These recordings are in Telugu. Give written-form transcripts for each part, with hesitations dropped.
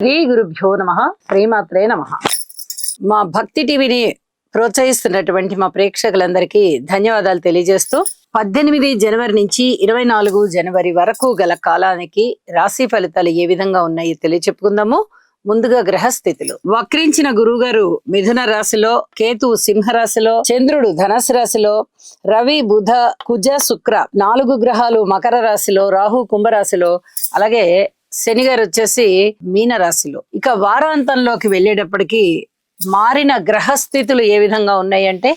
శ్రీ గురుభ్యో నమః. శ్రీమాత్రే నమః. మా భక్తి టీవీని ప్రోత్సహిస్తున్నటువంటి మా ప్రేక్షకులందరికీ ధన్యవాదాలు తెలియజేస్తూ 18 జనవరి నుంచి 24 జనవరి వరకు గల కాలానికి రాశి ఫలితాలు ఏ విధంగా ఉన్నాయి తెలియచెప్పుకుందాము. ముందుగా గ్రహస్థితులు. వక్రించిన గురువు గారు మిథున రాశిలో, కేతు సింహ రాశిలో, చంద్రుడు ధనస్సు రాశిలో, రవి బుధ కుజ శుక్ర 4 గ్రహాలు మకర రాశిలో, రాహు కుంభరాశిలో, అలాగే శని గారు వచ్చేసి మీన రాశిలో. ఇక వారాంతంలోకి వెళ్ళేటప్పటికి మారిన గ్రహస్థితులు ఏ విధంగా ఉన్నాయంటే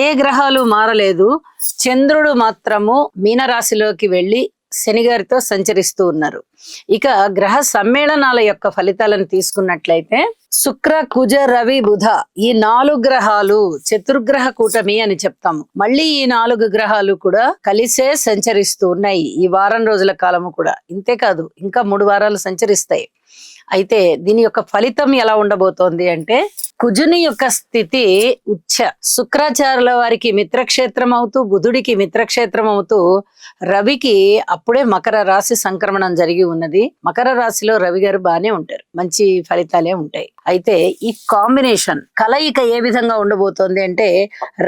ఏ గ్రహాలు మారలేదు. చంద్రుడు మాత్రము మీనరాశిలోకి వెళ్ళి శని గారితో సంచరిస్తూ ఉన్నారు. ఇక గ్రహ సమ్మేళనాల యొక్క ఫలితాలను తీసుకున్నట్లయితే శుక్ర కుజ రవి బుధ ఈ 4 గ్రహాలు చతుర్గ్రహ కూటమి అని చెప్తాము. మళ్ళీ ఈ 4 గ్రహాలు కూడా కలిసే సంచరిస్తూ ఉన్నాయి ఈ వారం రోజుల కాలము కూడా. ఇంతేకాదు ఇంకా 3 వారాలు సంచరిస్తాయి. అయితే దీని యొక్క ఫలితం ఎలా ఉండబోతోంది అంటే కుజుని యొక్క స్థితి ఉచ్చ, శుక్రాచార్యుల వారికి మిత్రక్షేత్రం అవుతూ, బుధుడికి మిత్రక్షేత్రం అవుతూ, రవికి అప్పుడే మకర రాశి సంక్రమణం జరిగి ఉన్నది. మకర రాశిలో రవి గారు బాగానే ఉంటారు, మంచి ఫలితాలే ఉంటాయి. అయితే ఈ కాంబినేషన్ కలయిక ఏ విధంగా ఉండబోతోంది అంటే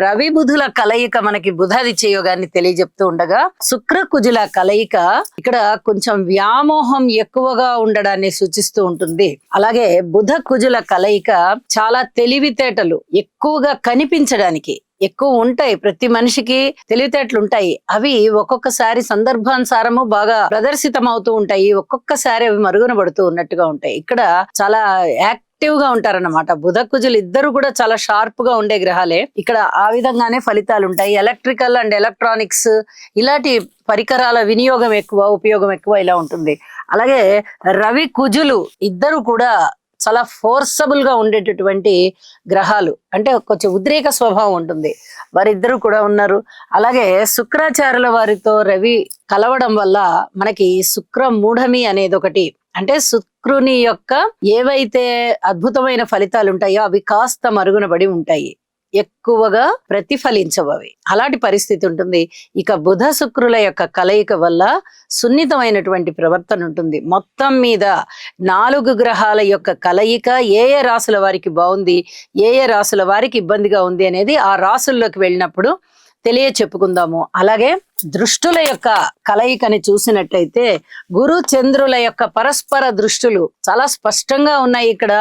రవి బుధుల కలయిక మనకి బుధాదిత్య యోగాన్ని తెలియజెప్తూ ఉండగా, శుక్ర కుజుల కలయిక ఇక్కడ కొంచెం వ్యామోహం ఎక్కువగా ఉండడాన్ని సూచిస్తూ ఉంటుంది. అలాగే బుధ కుజుల కలయిక చాలా తెలివితేటలు ఎక్కువగా కనిపించడానికి ఎక్కువ ఉంటాయి. ప్రతి మనిషికి తెలివితేటలు ఉంటాయి. అవి ఒక్కొక్కసారి సందర్భానుసారము బాగా ప్రదర్శితం అవుతూ ఉంటాయి, ఒక్కొక్కసారి అవి మరుగున పడుతూ ఉన్నట్టుగా ఉంటాయి. ఇక్కడ చాలా యాక్టివ్ గా ఉంటారన్నమాట. బుధ కుజులు ఇద్దరు కూడా చాలా షార్ప్ గా ఉండే గ్రహాలే. ఇక్కడ ఆ విధంగానే ఫలితాలు ఉంటాయి. ఎలక్ట్రికల్ అండ్ ఎలక్ట్రానిక్స్ ఇలాంటి పరికరాల వినియోగం ఎక్కువ, ఉపయోగం ఎక్కువ ఇలా ఉంటుంది. అలాగే రవి కుజులు ఇద్దరు కూడా చాలా ఫోర్సబుల్ గా ఉండేటటువంటి గ్రహాలు, అంటే కొంచెం ఉద్రేక స్వభావం ఉంటుంది. వారిద్దరూ కూడా ఉన్నారు. అలాగే శుక్రాచార్యుల వారితో రవి కలవడం వల్ల మనకి శుక్ర మూఢమి అనేది ఒకటి, అంటే శుక్రుని యొక్క ఏవైతే అద్భుతమైన ఫలితాలు ఉంటాయో అవి కాస్త మరుగునబడి ఉంటాయి, ఎక్కువగా ప్రతిఫలించవు అవి. అలాంటి పరిస్థితి ఉంటుంది. ఇక బుధ శుక్రుల యొక్క కలయిక వల్ల సున్నితమైనటువంటి ప్రవర్తన ఉంటుంది. మొత్తం మీద 4 గ్రహాల యొక్క కలయిక ఏ ఏ రాసుల వారికి బాగుంది, ఏ ఏ రాసుల వారికి ఇబ్బందిగా ఉంది అనేది ఆ రాసుల్లోకి వెళ్ళినప్పుడు చెప్పుకుందాము. అలాగే దృష్టుల యొక్క కలయికని చూసినట్టయితే గురు చంద్రుల యొక్క పరస్పర దృష్టులు చాలా స్పష్టంగా ఉన్నాయి ఇక్కడ.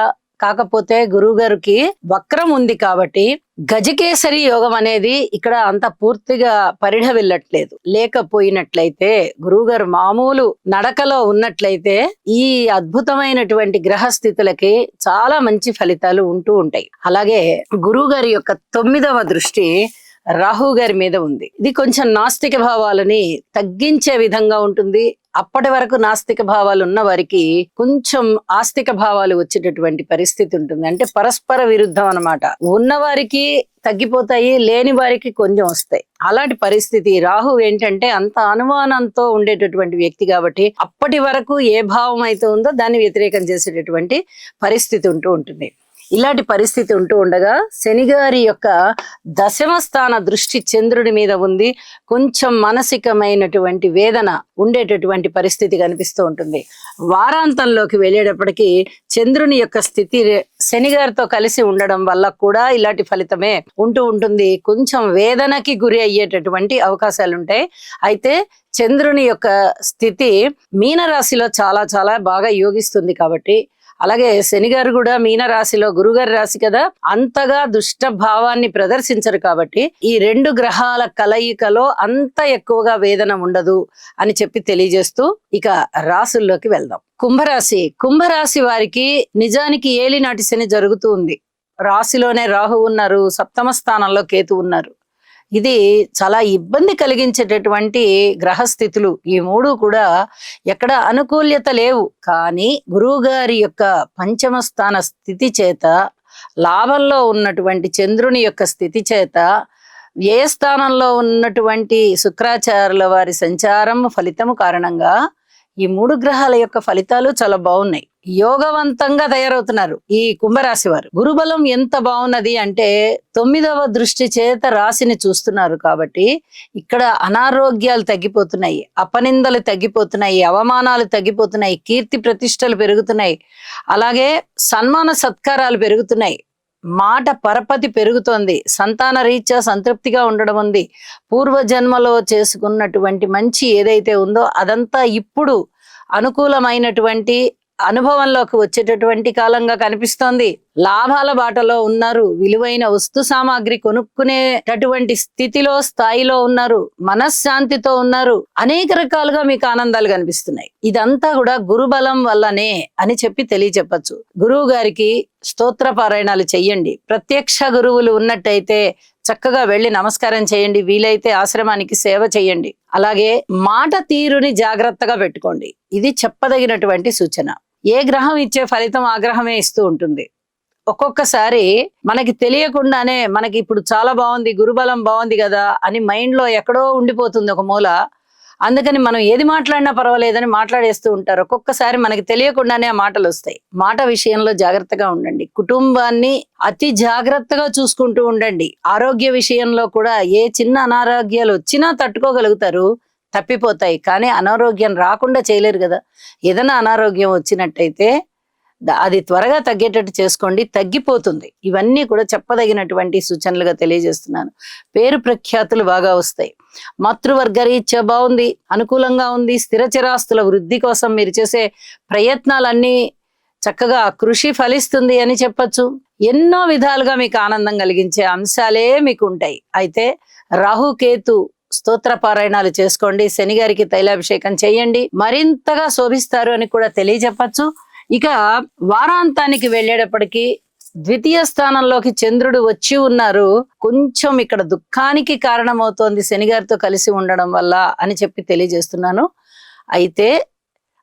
కాకపోతే గురువు గారికి వక్రం ఉంది కాబట్టి గజకేసరి యోగం అనేది ఇక్కడ అంత పూర్తిగా పరిఢవిల్లట్లేదు. లేకపోయినట్లయితే గురువు గారు మామూలు నడకలో ఉన్నట్లయితే ఈ అద్భుతమైనటువంటి గ్రహస్థితులకి చాలా మంచి ఫలితాలు ఉంటూ ఉంటాయి. అలాగే గురువు గారి యొక్క 9వ దృష్టి రాహు గారి మీద ఉంది. ఇది కొంచెం నాస్తిక భావాలని తగ్గించే విధంగా ఉంటుంది. అప్పటి వరకు నాస్తిక భావాలు ఉన్న వారికి కొంచెం ఆస్తిక భావాలు వచ్చేటటువంటి పరిస్థితి ఉంటుంది. అంటే పరస్పర విరుద్ధం అన్నమాట. ఉన్న వారికి తగ్గిపోతాయి, లేని వారికి కొంచెం వస్తాయి. అలాంటి పరిస్థితి. రాహు ఏంటంటే అంత అనుమానంతో ఉండేటటువంటి వ్యక్తి కాబట్టి అప్పటి వరకు ఏ భావం అయితే ఉందో దాన్ని వ్యతిరేకం చేసేటటువంటి పరిస్థితి ఉంటూ ఉంటుంది. ఇలాంటి పరిస్థితి ఉంటూ ఉండగా శని గారి యొక్క 10వ స్థాన దృష్టి చంద్రుడి మీద ఉంది. కొంచెం మానసికమైనటువంటి వేదన ఉండేటటువంటి పరిస్థితి కనిపిస్తూ ఉంటుంది. వారాంతంలోకి వెళ్ళేటప్పటికి చంద్రుని యొక్క స్థితి శని గారితో కలిసి ఉండడం వల్ల కూడా ఇలాంటి ఫలితమే ఉంటూ ఉంటుంది. కొంచెం వేదనకి గురి అయ్యేటటువంటి అవకాశాలు ఉంటాయి. అయితే చంద్రుని యొక్క స్థితి మీనరాశిలో చాలా చాలా బాగా యోగిస్తుంది కాబట్టి, అలాగే శని గారు కూడా మీన రాశిలో, గురుగారి రాశి కదా, అంతగా దుష్ట భావాన్ని ప్రదర్శించరు కాబట్టి ఈ 2 గ్రహాల కలయికలో అంత ఎక్కువగా వేదన ఉండదు అని చెప్పి తెలియజేస్తూ ఇక రాశుల్లోకి వెళ్దాం. కుంభరాశి వారికి నిజానికి ఏలినాటి శని జరుగుతూ ఉంది. రాశిలోనే రాహు ఉన్నారు, 7వ స్థానంలో కేతు ఉన్నారు. ఇది చాలా ఇబ్బంది కలిగించేటటువంటి గ్రహస్థితులు. ఈ 3 కూడా ఎక్కడ అనుకూల్యత లేవు. కానీ గురువు గారి యొక్క 5వ స్థాన స్థితి చేత, లాభంలో ఉన్నటువంటి చంద్రుని యొక్క స్థితి చేత, వ్యయ స్థానంలో ఉన్నటువంటి శుక్రాచార్యుల వారి సంచారం ఫలితము కారణంగా ఈ 3 గ్రహాల యొక్క ఫలితాలు చాలా బాగున్నాయి. యోగవంతంగా తయారవుతున్నారు ఈ కుంభరాశి వారు. గురుబలం ఎంత బాగున్నది అంటే 9వ దృష్టి చేత రాశిని చూస్తున్నారు కాబట్టి ఇక్కడ అనారోగ్యాలు తగ్గిపోతున్నాయి, అపనిందలు తగ్గిపోతున్నాయి, అవమానాలు తగ్గిపోతున్నాయి, కీర్తి ప్రతిష్టలు పెరుగుతున్నాయి, అలాగే సన్మాన సత్కారాలు పెరుగుతున్నాయి, మాట పరపతి పెరుగుతోంది, సంతాన రీత్యా సంతృప్తిగా ఉండడం ఉంది. పూర్వజన్మలో చేసుకున్నటువంటి మంచి ఏదైతే ఉందో అదంతా ఇప్పుడు అనుకూలమైనటువంటి అనుభవంలోకి వచ్చేటటువంటి కాలంగా కనిపిస్తోంది. లాభాల బాటలో ఉన్నారు, విలువైన వస్తు సామాగ్రి కొనుక్కునేటటువంటి స్థితిలో స్థాయిలో ఉన్నారు, మనశ్శాంతితో ఉన్నారు, అనేక రకాలుగా మీకు ఆనందాలు కనిపిస్తున్నాయి. ఇదంతా కూడా గురుబలం వల్లనే అని చెప్పి తెలియచెప్పచ్చు. గురువు గారికి స్తోత్ర పారాయణాలు చెయ్యండి. ప్రత్యక్ష గురువులు ఉన్నట్టయితే చక్కగా వెళ్ళి నమస్కారం చేయండి, వీలైతే ఆశ్రమానికి సేవ చేయండి. అలాగే మాట తీరుని జాగ్రత్తగా పెట్టుకోండి. ఇది చెప్పదగినటువంటి సూచన. ఏ గ్రహం ఇచ్చే ఫలితం ఆ గ్రహమే ఇస్తూ ఉంటుంది. ఒక్కొక్కసారి మనకి తెలియకుండానే మనకి ఇప్పుడు చాలా బాగుంది, గురుబలం బాగుంది కదా అని మైండ్ లో ఎక్కడో ఉండిపోతుంది ఒక మూల. అందుకని మనం ఏది మాట్లాడినా పర్వాలేదని మాట్లాడేస్తూ ఉంటారు. ఒక్కొక్కసారి మనకి తెలియకుండానే ఆ మాటలు వస్తాయి. మాట విషయంలో జాగ్రత్తగా ఉండండి. కుటుంబాన్ని అతి జాగ్రత్తగా చూసుకుంటూ ఉండండి. ఆరోగ్య విషయంలో కూడా ఏ చిన్న అనారోగ్యాలు వచ్చినా తట్టుకోగలుగుతారు, తప్పిపోతాయి. కానీ అనారోగ్యం రాకుండా చేయలేరు కదా. ఏదైనా అనారోగ్యం వచ్చినట్టయితే అది త్వరగా తగ్గేటట్టు చేసుకోండి, తగ్గిపోతుంది. ఇవన్నీ కూడా చెప్పదగినటువంటి సూచనలుగా తెలియజేస్తున్నాను. పేరు ప్రఖ్యాతులు బాగా వస్తాయి. మాతృవర్గ రీత్యా బాగుంది, అనుకూలంగా ఉంది. స్థిరచిరాస్తుల వృద్ధి కోసం మీరు చేసే ప్రయత్నాలన్నీ చక్కగా కృషి ఫలిస్తుంది అని చెప్పచ్చు. ఎన్నో విధాలుగా మీకు ఆనందం కలిగించే అంశాలే మీకు ఉంటాయి. అయితే రాహుకేతు స్తోత్ర పారాయణాలు చేసుకోండి, శని గారికి తైలాభిషేకం చేయండి, మరింతగా శోభిస్తారు అని కూడా తెలియజెప్పచ్చు. ఇక వారాంతానికి వెళ్ళేటప్పటికి ద్వితీయ స్థానంలోకి చంద్రుడు వచ్చి ఉన్నారు. కొంచెం ఇక్కడ దుఃఖానికి కారణమవుతోంది శని గారితో కలిసి ఉండడం వల్ల అని చెప్పి తెలియజేస్తున్నాను. అయితే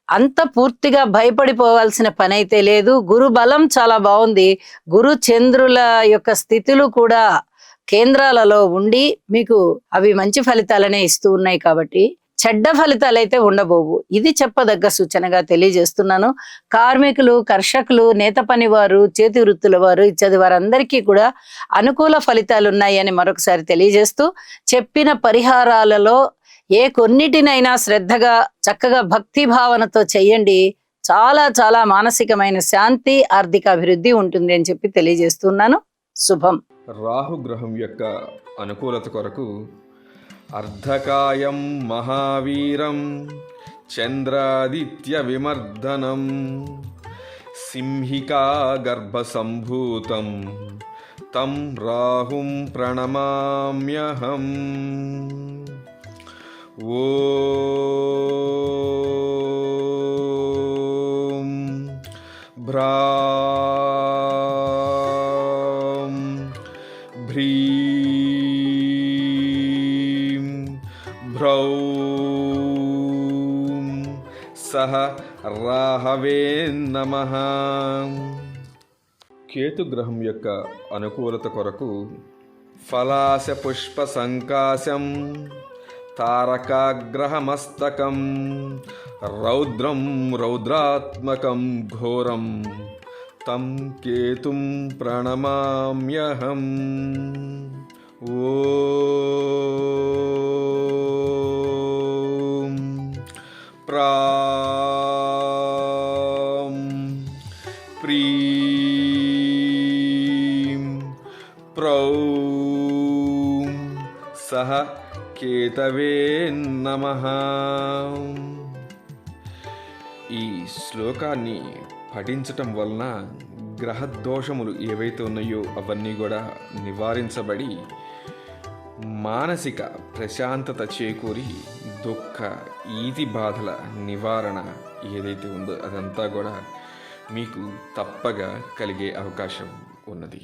అంత పూర్తిగా భయపడిపోవాల్సిన పని అయితే లేదు. గురు బలం చాలా బాగుంది. గురు చంద్రుల యొక్క స్థితులు కూడా కేంద్రాలలో ఉండి మీకు అవి మంచి ఫలితాలనే ఇస్తూ ఉన్నాయి కాబట్టి చెడ్డ ఫలితాలు అయితే ఉండబోవు. ఇది చెప్పదగ్గ సూచనగా తెలియజేస్తున్నాను. కార్మికులు, కర్షకులు, నేత పని వారు, చేతి వృత్తుల వారు ఇత్యాది వారందరికీ కూడా అనుకూల ఫలితాలు ఉన్నాయని మరొకసారి తెలియజేస్తూ, చెప్పిన పరిహారాలలో ఏ కొన్నిటినైనా శ్రద్ధగా చక్కగా భక్తి భావనతో చెయ్యండి. చాలా చాలా మానసికమైన శాంతి, ఆర్థిక అభివృద్ధి ఉంటుంది అని చెప్పి తెలియజేస్తున్నాను. శుభం. రాహుగ్రహం యొక్క అనుకూలత కొరకు అర్ధకాయం మహావీరం చంద్రాదిత్య విమర్దనం సింహికా గర్భ సంభూతం తం రాహుం ప్రణమామ్యహం. ఓం భ్రాం భ్రీం భ్రౌం సహ రాహవే నమః. కేతుగ్రహం యొక్క అనుకూలత కొరకు ఫలాశ పుష్ప సంకాశం తారకాగ్రహమస్తకం రౌద్రం రౌద్రాత్మకం ఘోరం తం కేతుం ప్రణమామ్యహం. ఓం ప్రాం ప్రీం ప్రౌం సహ కేతవే నమః. ఈ శ్లోకాన్ని పఠించటం వలన గ్రహదోషములు ఏవైతే ఉన్నాయో అవన్నీ కూడా నివారించబడి మానసిక ప్రశాంతత చేకూరి దుఃఖ ఈతి బాధల నివారణ ఏదైతే ఉందో అదంతా కూడా మీకు తప్పగా కలిగే అవకాశం ఉన్నది.